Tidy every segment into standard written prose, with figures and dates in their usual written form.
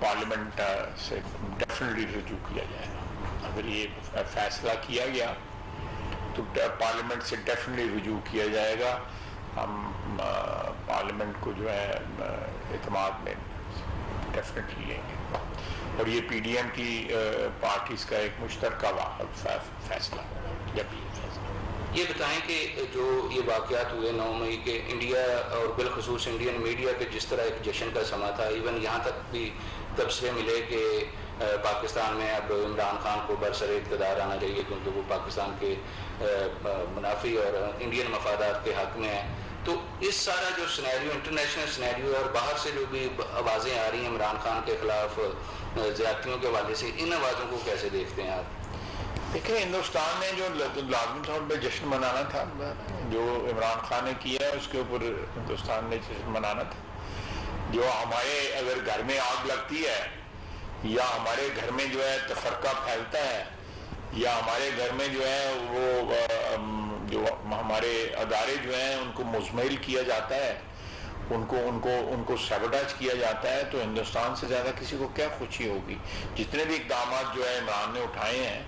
Parliament سے definitely رجوع کیا جائے گا. اگر یہ فیصلہ کیا گیا تو پارلیمنٹ سے ڈیفینیٹلی رجوع کیا جائے گا. ہم پارلیمنٹ کو جو ہے اعتماد میں ڈیفینیٹلی لیں گے, اور یہ پی ڈی ایم کی پارٹیز کا ایک مشترکہ فیصلہ جب یہ فیصلہ. یہ بتائیں کہ جو یہ واقعات ہوئے 9 مئی کے, انڈیا اور بالخصوص انڈین میڈیا کے جس طرح ایک جشن کا سما تھا, ایون یہاں تک بھی تبصرے ملے کہ پاکستان میں اب عمران خان کو برسر اقتدار آنا چاہیے کیونکہ وہ پاکستان کے منافی اور انڈین مفادات کے حق میں ہے. تو اس سارا جو سینیریو, انٹرنیشنل سینیریو اور باہر سے جو بھی آوازیں آ رہی ہیں عمران خان کے خلاف زیادتیوں کے حوالے سے, ان آوازوں کو کیسے دیکھتے ہیں آپ؟ دیکھیں, ہندوستان نے جو لازمی طور پہ جشن منانا تھا, جو عمران خان نے کیا ہے اس کے اوپر ہندوستان نے جشن منانا تھا. جو ہمارے اگر گھر میں آگ لگتی ہے یا ہمارے گھر میں جو ہے تفرقہ پھیلتا ہے یا ہمارے گھر میں جو ہے وہ جو ہمارے ادارے جو ہیں ان کو مزمحل کیا جاتا ہے, ان کو سیبوٹیج کیا جاتا ہے, تو ہندوستان سے زیادہ کسی کو کیا خوشی ہوگی. جتنے بھی اقدامات جو ہے عمران نے اٹھائے ہیں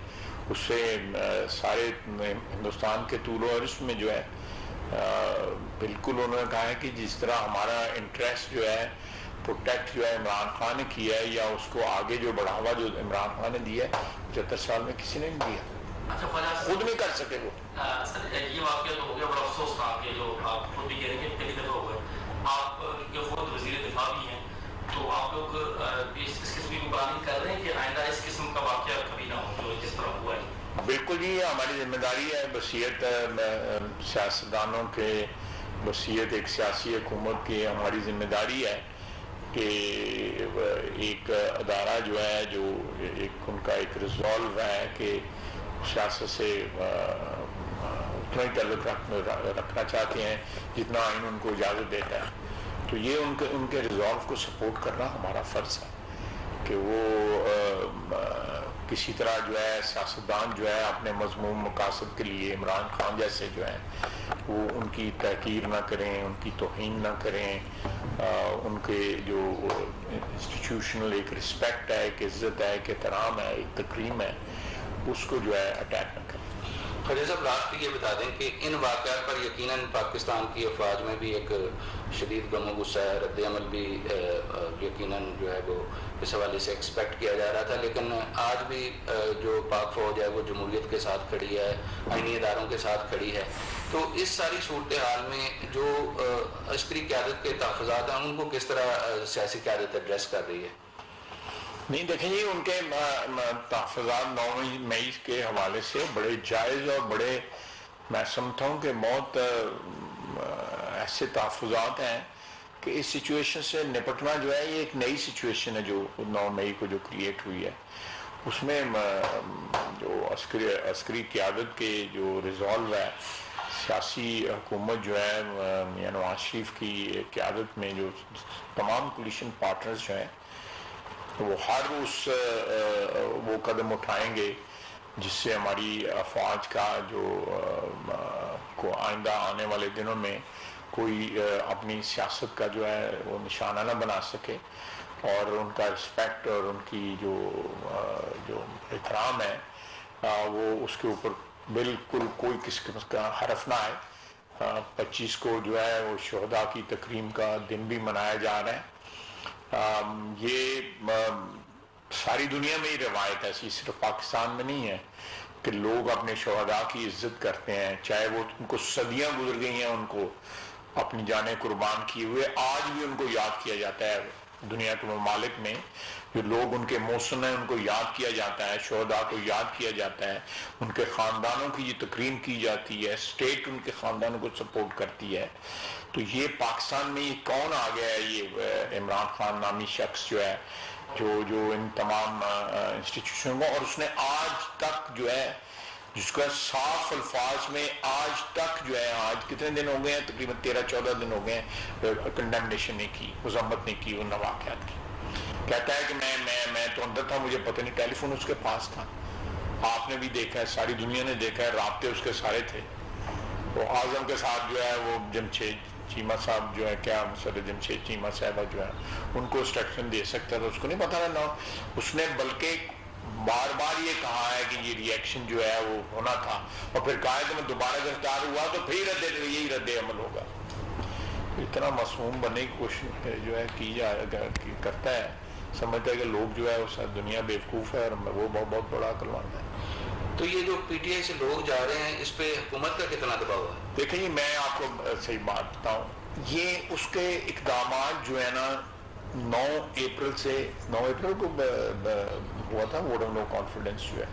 اس سے سارے ہندوستان کے طول و عرض میں جو ہے بالکل انہوں نے کہا ہے کہ جس طرح ہمارا انٹرسٹ جو ہے پروٹیکٹ جو ہے عمران خان نے کیا ہے, یا اس کو آگے جو بڑھاوا جو عمران خان نے دیا ہے 75 سال میں کسی نے نہیں دیا, خود نہیں کر سکے وہ. سر یہ واقعہ تو ہو گیا, بڑا افسوس تھا کہ جو آپ خود بھی کہہ رہے ہیں کہ پہلی دفعہ ہو گئے, آپ یہ خود وزیر دفاع بھی ہیں, تو آپ لوگ اس قسم کی پلاننگ کر رہے ہیں کہ آئندہ اس قسم کا واقعہ کبھی نہ ہو جو جس طرح ہوا ہے؟ بالکل جی, یہ ہماری ذمہ داری ہے. وصیت سیاستدانوں کے, وصیت ایک سیاسی حکومت کی ہماری ذمہ داری ہے کہ ایک ادارہ جو ہے جو ایک ان کا ایک ریزالو ہے کہ سیاست سے اتنا ہی تعلق رکھنا چاہتے ہیں جتنا آئین ان کو اجازت دیتا ہے. تو یہ ان کے ریزالو کو سپورٹ کرنا ہمارا فرض ہے کہ وہ کسی طرح جو ہے سیاستدان جو ہے اپنے مضمون مقاصد کے لیے عمران خان جیسے جو ہیں وہ ان کی تحقیر نہ کریں, ان کی توہین نہ کریں, ان کے جو انسٹیٹیوشنل ایک رسپیکٹ ہے, ایک عزت ہے, ایک احترام ہے, ایک تکریم ہے, اس کو جو ہے اٹیک نہ کریں. خواجہ صاحب لاسٹ یہ بتا دیں کہ ان واقعات پر یقیناً پاکستان کی افواج میں بھی ایک شدید غم و غصہ ہے, رد عمل بھی یقیناً جو ہے وہ اس حوالے سے ایکسپیکٹ کیا جا رہا تھا, لیکن آج بھی جو پاک فوج ہے وہ جمہوریت کے ساتھ کھڑی ہے, آئینی اداروں کے ساتھ کھڑی ہے. تو اس ساری صورتحال میں جو عسکری قیادت کے تحفظات ہیں ان کو کس طرح سیاسی قیادت ایڈریس کر رہی ہے؟ نہیں دیکھیں جی, ان کے تحفظات 9 مئی کے حوالے سے بڑے جائز اور بڑے, میں سمجھتا ہوں کہ بہت ایسے تحفظات ہیں کہ اس سچویشن سے نپٹنا جو ہے یہ ایک نئی سچویشن ہے جو 9 مئی کو جو کریٹ ہوئی ہے. اس میں جو عسکری قیادت کے جو ریزالو ہے, سیاسی حکومت جو ہے میاں نواز شریف کی قیادت میں جو تمام کولیشن پارٹنرز جو ہیں وہ ہر وہ قدم اٹھائیں گے جس سے ہماری افواج کا جو کو آئندہ آنے والے دنوں میں کوئی اپنی سیاست کا جو ہے وہ نشانہ نہ بنا سکے, اور ان کا رسپیکٹ اور ان کی جو احترام ہے وہ اس کے اوپر بالکل کوئی قسم کا حرف نہ آئے. 25 کو جو ہے وہ شہداء کی تکریم کا دن بھی منایا جا رہا ہے. یہ ساری دنیا میں ہی روایت ہے, صرف پاکستان میں نہیں ہے کہ لوگ اپنے شہداء کی عزت کرتے ہیں, چاہے وہ ان کو صدیاں گزر گئی ہیں ان کو اپنی جانیں قربان کیے ہوئے, آج بھی ان کو یاد کیا جاتا ہے. دنیا کے ممالک میں جو لوگ ان کے موسم ہیں ان کو یاد کیا جاتا ہے, شہداء کو یاد کیا جاتا ہے, ان کے خاندانوں کی یہ تکریم کی جاتی ہے, اسٹیٹ ان کے خاندانوں کو سپورٹ کرتی ہے. تو یہ پاکستان میں یہ کون آ گیا ہے, یہ عمران خان نامی شخص جو ہے جو ان تمام انسٹیٹیوشن کو, اور اس نے آج تک جو ہے جس کا صاف الفاظ میں آج تک جو ہے, آج کتنے دن ہو گئے ہیں, تقریباً 13-14 دن ہو گئے ہیں, کنڈیمنیشن نہیں کی, مذمت نہیں کی ان واقعات کی. کہتا ہے کہ میں تو اندر تھا, مجھے پتہ نہیں, ٹیلی فون اس کے پاس تھا. آپ نے بھی دیکھا ہے, ساری دنیا نے دیکھا ہے, رابطے اس کے سارے تھے. وہ اعظم کے ساتھ جو ہے وہ جمشید چیمہ صاحب جو ہے کیا مسر جمشید چیمہ صاحبہ جو ہے ان کو انسٹرکشن دے سکتا تھا، اس کو نہیں پتا رہنا. اس نے بلکہ بار بار یہ کہا ہے کہ یہ ری ایکشن جو ہے وہ ہونا تھا، اور پھر کہا ہے کہ میں دوبارہ گرفتار ہوا تو پھر یہی رد عمل ہوگا. اتنا معصوم بننے کی کوشش جو ہے کی کرتا ہے، سمجھتا ہے کہ لوگ جو ہے وہ دنیا بیوقوف ہے اور وہ بہت بڑا عقل مند ہے. تو یہ جو پی ٹی آئی سے لوگ جا رہے ہیں اس پہ حکومت کا کتنا دباؤ ہے؟ دیکھیں جی میں آپ کو صحیح بات بتاؤں، یہ اس کے اقدامات جو ہے نا 9 اپریل کو ہوا تھا ووٹ آف نو کانفیڈنس جو ہے،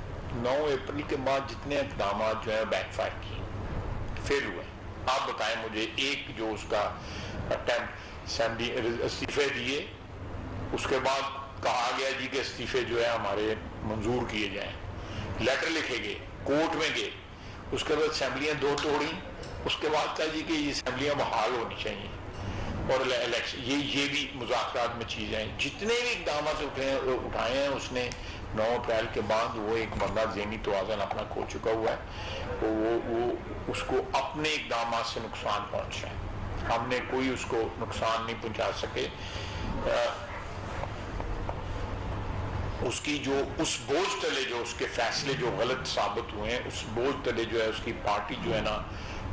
9 اپریل کے بعد جتنے اقدامات جو ہے بیک فائر کیے، فیل ہوئے. آپ بتائیں مجھے ایک جو اس کا استعفے دیے، اس کے بعد کہا گیا جی کہ استعفے جو ہے ہمارے منظور کیے جائیں، لیٹر لکھے گئے، کورٹ میں گئے، اس کے بعد اسمبلیاں 2 توڑی، اس کے بعد کہا جی کہ یہ اسمبلیاں بحال ہونی چاہیے اور الیکشن، یہ بھی مذاکرات میں چیزیں ہیں. جتنے بھی اقدامات اٹھائے ہیں اس نے 9 اپریل کے بعد، وہ ایک بندہ ذہنی توازن اپنا کھو چکا ہوا ہے، وہ اس کو اپنے اقدامات سے نقصان پہنچ رہا ہے. ہم نے کوئی اس کو نقصان نہیں پہنچا سکے. اس کی جو اس بوجھ تلے جو اس کے فیصلے جو غلط ثابت ہوئے ہیں، اس بوجھ تلے جو ہے اس کی پارٹی جو ہے نا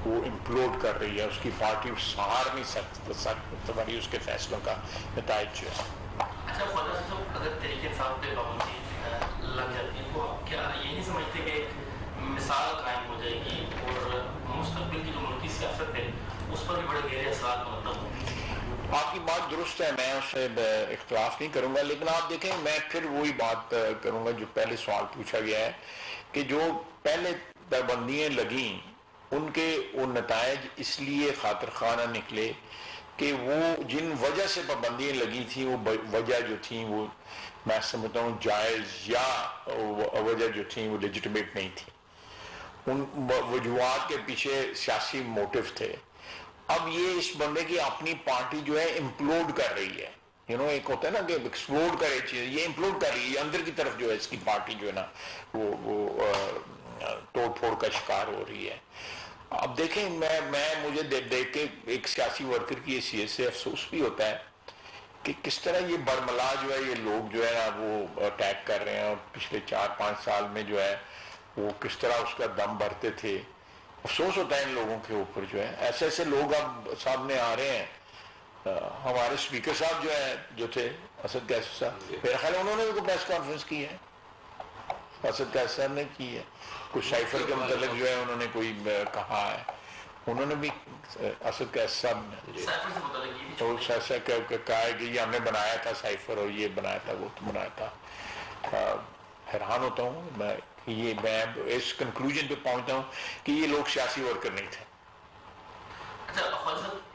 وہ امپلوڈ کر رہی ہے. اس کی پارٹی سہار نہیں سکتی اس کے فیصلوں کا نتائج جو ہے. اچھا خدا صاحب، اگر طریقے صاحب پہ پابندی لگ جاتی ہے تو آپ کیا یہ نہیں سمجھتے کہ مثال قائم ہو جائے گی اور مستقبل کی جو ملکی سیاست ہے اس پر بھی بڑے گہرے اثرات مرتب ہوں گے؟ آپ کی بات درست ہے، میں اس سے اختلاف نہیں کروں گا، لیکن آپ دیکھیں میں پھر وہی بات کروں گا جو پہلے سوال پوچھا گیا ہے کہ جو پہلے پابندیاں لگیں ان کے وہ نتائج اس لیے خاطر خانہ نکلے کہ وہ جن وجہ سے پابندیاں لگی تھیں وہ وجہ جو تھیں وہ میں سمجھتا ہوں جائز یا وجہ جو تھیں وہ لیجٹمیٹ نہیں تھی. ان وجوہات کے پیچھے سیاسی موٹیو تھے. اب یہ اس بندے کی اپنی پارٹی جو ہے امپلوڈ کر رہی ہے، ایک ہوتا ہے نا کہ ایکسپلوڈ کرے چیز، یہ امپلوڈ کر رہی ہے اندر کی طرف جو ہے اس کی پارٹی جو ہے نا وہ توڑ پھوڑ کا شکار ہو رہی ہے. اب دیکھیں مجھے دیکھ کے ایک سیاسی ورکر کی حیثیت سے افسوس بھی ہوتا ہے کہ کس طرح یہ برملا جو ہے یہ لوگ جو ہے نا وہ اٹیک کر رہے ہیں، اور پچھلے 4-5 سال میں جو ہے وہ کس طرح اس کا دم بھرتے تھے. افسوس ہوتا ہے ان لوگوں کے اوپر جو ہے ایسے لوگ اب سامنے آ رہے ہیں. ہمارے اسپیکر صاحب جو تھے اسد قیصر صاحب، میرا خیال انہوں نے بھی پریس کانفرنس کی ہے، اسد قیصر صاحب نے کی ہے. کچھ سائفر کے متعلق جو ہے انہوں نے کوئی کہا ہے، انہوں نے بھی اسد قیصر صاحب نے کہا ہے کہ یہ ہم نے بنایا تھا سائفر، اور یہ بنایا تھا وہ بنایا تھا. حیران ہوتا ہوں میں اس کنکلوژن پہ پہنچتا ہوں کہ یہ لوگ سیاسی ورکر نہیں تھے.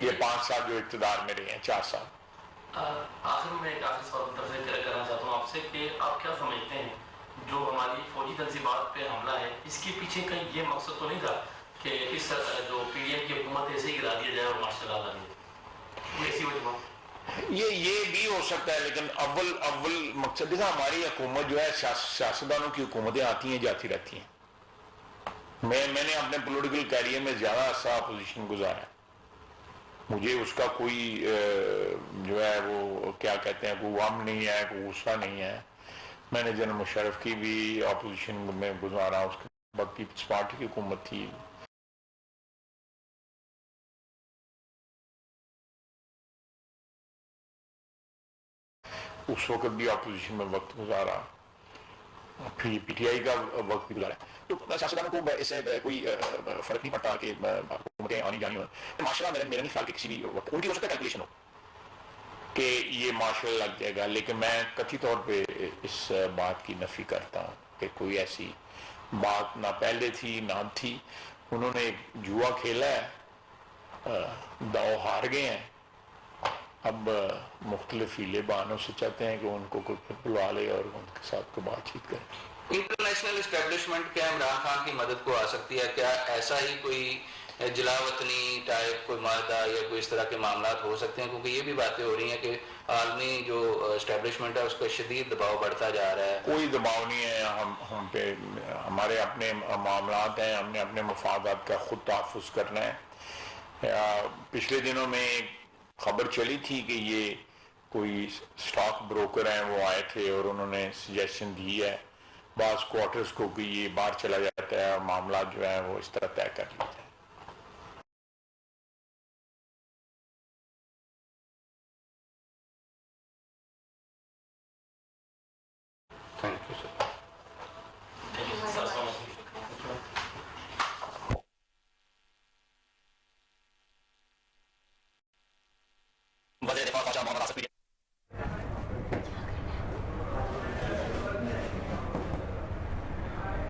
یہ 5 سال جو اقتدار میں رہے ہیں، 4 سال. آخر میں ایک آخری سوال کرنا چاہتا ہوں آپ سے کہ آپ کیا سمجھتے ہیں جو ہماری فوجی تنصیبات پہ حملہ ہے اس کے پیچھے کا یہ مقصد تو نہیں تھا کہ اس جو پی ڈی ایم کی حکومت ایسے ہی گرا دیا جائے اور مارشل لا دیا، ایسی وجہ؟ یہ بھی ہو سکتا ہے، لیکن اول مقصد ہے ہماری حکومت جو ہے سیاستدانوں کی حکومتیں آتی ہیں جاتی رہتی ہیں. میں نے اپنے پولیٹیکل کیریئر میں زیادہ عرصہ اپوزیشن گزارا ہے، مجھے اس کا کوئی جو ہے وہ کیا کہتے ہیں کوئی غم نہیں ہے، کوئی غصہ نہیں ہے. میں نے جنرل مشرف کی بھی اپوزیشن میں گزارا، اس کے بعد پیپلز پارٹی کی حکومت تھی، اس وقت بھی اپوزیشن میں وقت گزارا، پھر پی ٹی آئی کا وقت بھی گزارا. تو سیاستدانوں کو اس سے کوئی فرق نہیں پڑتا کہ حکومتیں آنی جانی ہوں. ماشاء اللہ میرا نہیں خیال کہ کسی بھی وقت ان کی ہو سکتا ہے کیلکولیشن ہو کہ یہ مارشل لگ جائے گا، لیکن میں قطعی طور پہ اس بات کی نفی کرتا ہوں کہ کوئی ایسی بات نہ پہلے تھی نہ تھی. انہوں نے ایک جوا کھیلا ہے، داؤ ہار گئے ہیں، اب مختلف ہیلے بہانوں سے چاہتے ہیں کہ ان کو کوئی بلوا لے اور ان کے ساتھ کوئی بات چیت کرے. انٹرنیشنل اسٹیبلشمنٹ کیا عمران خان کی مدد کو آ سکتی ہے؟ کیا ایسا ہی کوئی جلا وطنی ٹائپ کوئی معاہدہ یا کوئی اس طرح کے معاملات ہو سکتے ہیں؟ کیونکہ یہ بھی باتیں ہو رہی ہیں کہ عالمی جو اسٹیبلشمنٹ ہے اس کا شدید دباؤ بڑھتا جا رہا ہے. کوئی دباؤ نہیں ہے، ہم پہ ہمارے اپنے معاملات ہیں، ہم نے اپنے مفادات کا خود تحفظ کرنا ہے. پچھلے دنوں میں خبر چلی تھی کہ یہ کوئی سٹاک بروکر ہیں وہ آئے تھے اور انہوں نے سجیشن دی ہے بعض کوارٹرز کو کہ یہ باہر چلا جاتا ہے اور معاملات جو ہیں وہ اس طرح طے کر لیتے ہیں. Thank you sir.